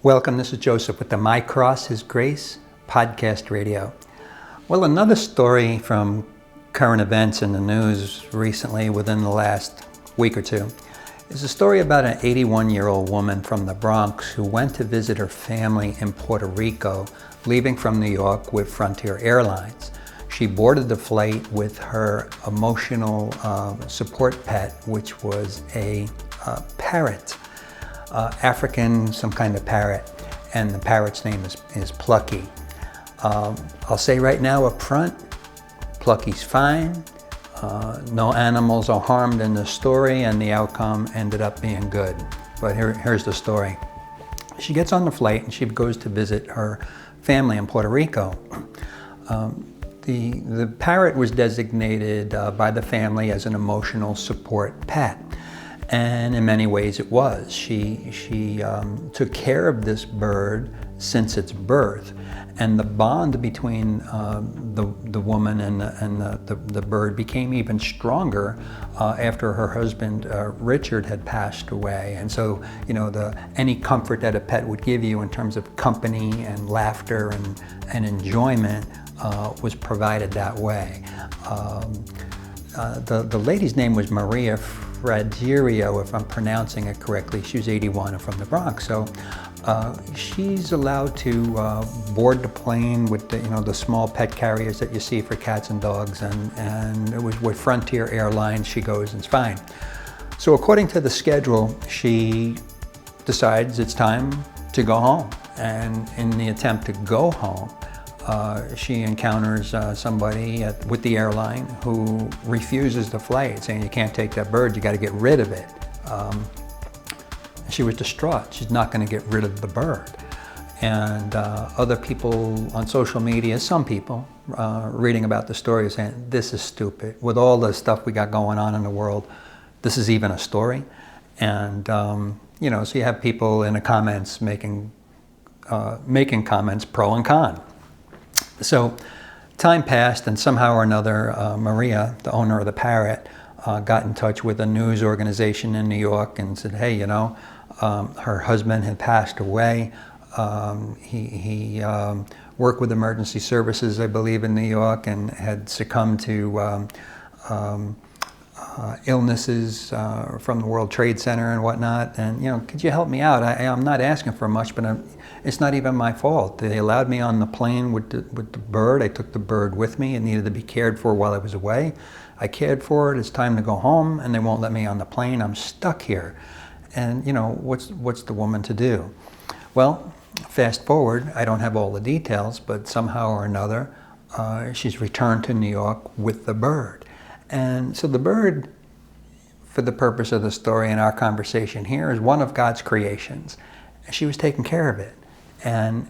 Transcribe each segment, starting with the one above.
Welcome, this is Joseph with the My Cross, His Grace podcast radio. Well, another story from current events in the news recently within the last week or two is a story about an 81-year-old woman from the Bronx who went to visit her family in Puerto Rico, leaving from New York with Frontier Airlines. She boarded the flight with her emotional support pet, which was a parrot. African, some kind of parrot, and the parrot's name is Plucky. I'll say right now up front, Plucky's fine. No animals are harmed in the story, and the outcome ended up being good. But here's the story. She gets on the flight and she goes to visit her family in Puerto Rico. The parrot was designated by the family as an emotional support pet. And in many ways it was. She took care of this bird since its birth. And the bond between the woman and the bird became even stronger after her husband, Richard, had passed away. And so, any comfort that a pet would give you in terms of company and laughter and enjoyment was provided that way. The lady's name was Maria Fragerio, if I'm pronouncing it correctly. She was 81 and from the Bronx. So she's allowed to board the plane with the small pet carriers that you see for cats and dogs, and it was with Frontier Airlines. She goes and it's fine. So according to the schedule, she decides it's time to go home. And in the attempt to go home, she encounters somebody with the airline who refuses the flight, saying, "You can't take that bird, you got to get rid of it." She was distraught. She's not going to get rid of the bird. And other people on social media, some people reading about the story, are saying, "This is stupid. With all the stuff we got going on in the world, this is even a story." And so you have people in the comments making comments pro and con. So time passed, and somehow or another, Maria, the owner of the parrot, got in touch with a news organization in New York and said, "Hey, her husband had passed away. He worked with emergency services, I believe, in New York, and had succumbed to illnesses from the World Trade Center and whatnot. And could you help me out? I'm not asking for much, but it's not even my fault. They allowed me on the plane with the bird. I took the bird with me. It needed to be cared for while I was away. I cared for it. It's time to go home, and they won't let me on the plane. I'm stuck here. And what's the woman to do?" Well, fast forward. I don't have all the details, but somehow or another, she's returned to New York with the bird. And so the bird, for the purpose of the story and our conversation here, is one of God's creations. She was taking care of it. And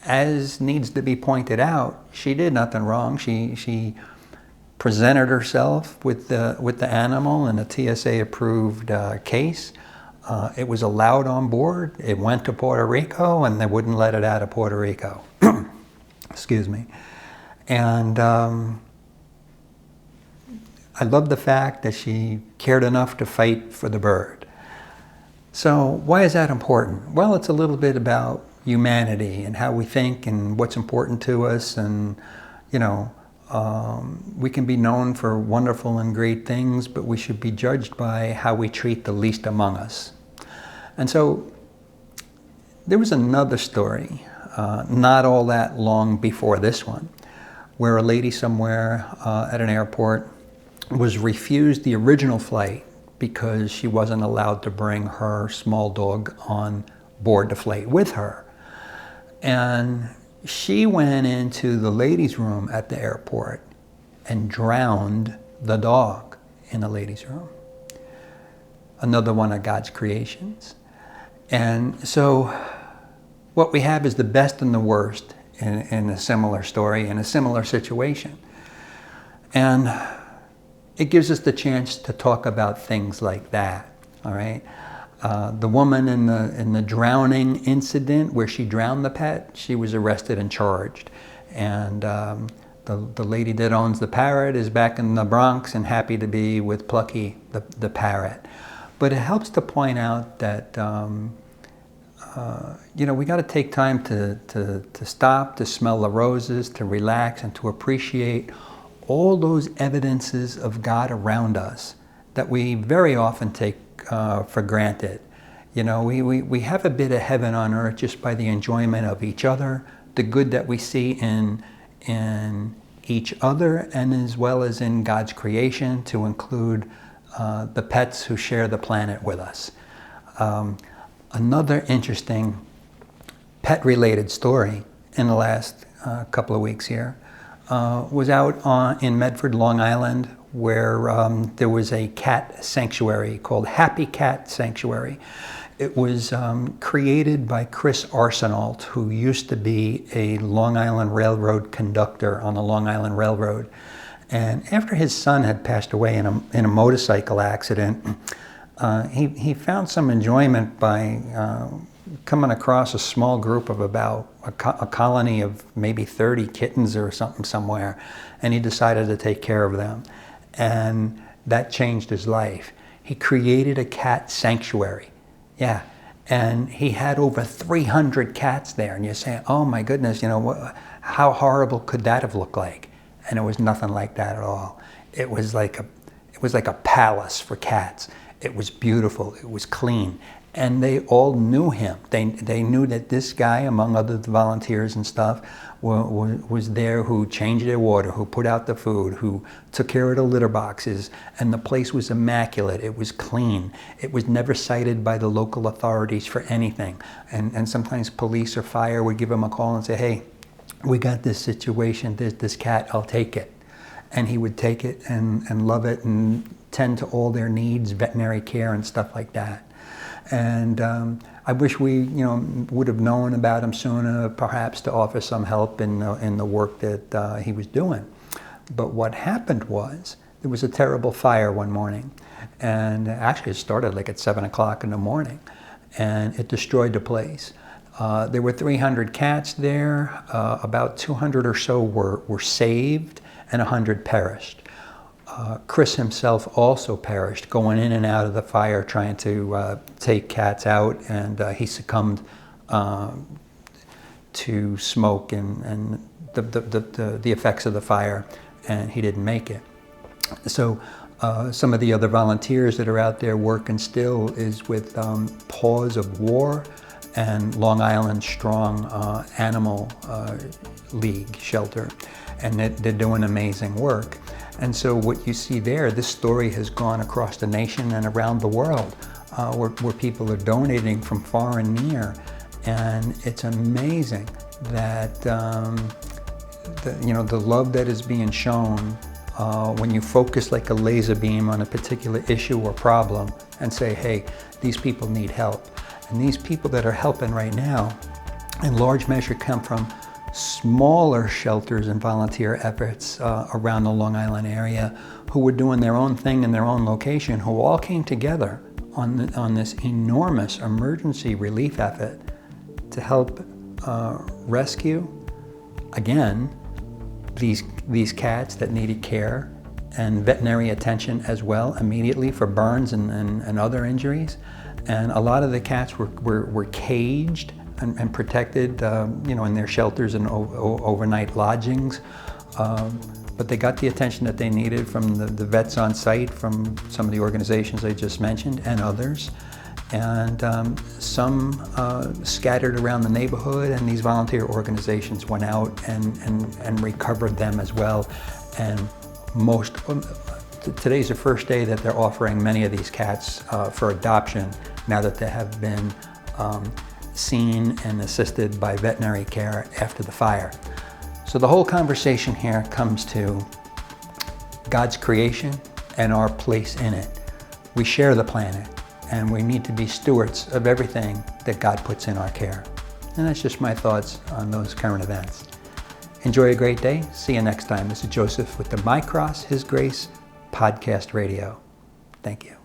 as needs to be pointed out, she did nothing wrong. She presented herself with the animal in a TSA-approved case. It was allowed on board. It went to Puerto Rico, and they wouldn't let it out of Puerto Rico. Excuse me. And I love the fact that she cared enough to fight for the bird. So why is that important? Well, it's a little bit about humanity and how we think and what's important to us. And, we can be known for wonderful and great things, but we should be judged by how we treat the least among us. And so there was another story, not all that long before this one, where a lady somewhere at an airport was refused the original flight because she wasn't allowed to bring her small dog on board the flight with her. And she went into the ladies' room at the airport and drowned the dog in the ladies' room. Another one of God's creations. And so what we have is the best and the worst in a similar story, in a similar situation. And it gives us the chance to talk about things like that, all right? The woman in the drowning incident where she drowned the pet, she was arrested and charged. And the lady that owns the parrot is back in the Bronx and happy to be with Plucky, the parrot. But it helps to point out that we got to take time to stop, to smell the roses, to relax, and to appreciate all those evidences of God around us that we very often take for granted. We have a bit of heaven on earth just by the enjoyment of each other, the good that we see in each other, and as well as in God's creation, to include the pets who share the planet with us. Another interesting pet-related story in the last couple of weeks here was out in Medford, Long Island, where there was a cat sanctuary called Happy Cat Sanctuary. It was created by Chris Arsenault, who used to be a Long Island Railroad conductor on the Long Island Railroad. And after his son had passed away in a motorcycle accident, he found some enjoyment by coming across a small group of about a colony of maybe 30 kittens or something somewhere, and he decided to take care of them. And that changed his life. He created a cat sanctuary. Yeah, and he had over 300 cats there, and you're saying, oh my goodness, how horrible could that have looked like? And it was nothing like that at all. It was like a palace for cats. It was beautiful, it was clean, and they all knew him. They knew that this guy, among other volunteers and stuff, was there, who changed their water, who put out the food, who took care of the litter boxes, and the place was immaculate. It was clean. It was never cited by the local authorities for anything. And sometimes police or fire would give him a call and say, hey, we got this situation, there's this cat, I'll take it. And he would take it and love it and tend to all their needs, veterinary care and stuff like that. And I wish we, would have known about him sooner, perhaps to offer some help in the work that he was doing. But what happened was, there was a terrible fire one morning, and actually it started like at 7 o'clock in the morning, and it destroyed the place. There were 300 cats there. About 200 or so were saved, and 100 perished. Chris himself also perished, going in and out of the fire, trying to take cats out, and he succumbed to smoke and the effects of the fire, and he didn't make it. So some of the other volunteers that are out there working still is with Paws of War and Long Island Strong Animal League Shelter, and they're doing amazing work. And so what you see there, this story has gone across the nation and around the world, where people are donating from far and near. And it's amazing that the love that is being shown when you focus like a laser beam on a particular issue or problem and say, hey, these people need help. And these people that are helping right now, in large measure, come from smaller shelters and volunteer efforts around the Long Island area, who were doing their own thing in their own location, who all came together on this enormous emergency relief effort to help rescue, again, these cats that needed care and veterinary attention as well immediately for burns and other injuries. And a lot of the cats were caged and protected, in their shelters and overnight lodgings. But they got the attention that they needed from the vets on site, from some of the organizations I just mentioned, and others. And some scattered around the neighborhood, and these volunteer organizations went out and recovered them as well. And today's the first day that they're offering many of these cats for adoption, now that they have been seen and assisted by veterinary care after the fire. So the whole conversation here comes to God's creation and our place in it. We share the planet, and we need to be stewards of everything that God puts in our care. And that's just my thoughts on those current events. Enjoy a great day. See you next time. This is Joseph with the My Cross, His Grace podcast radio. Thank you.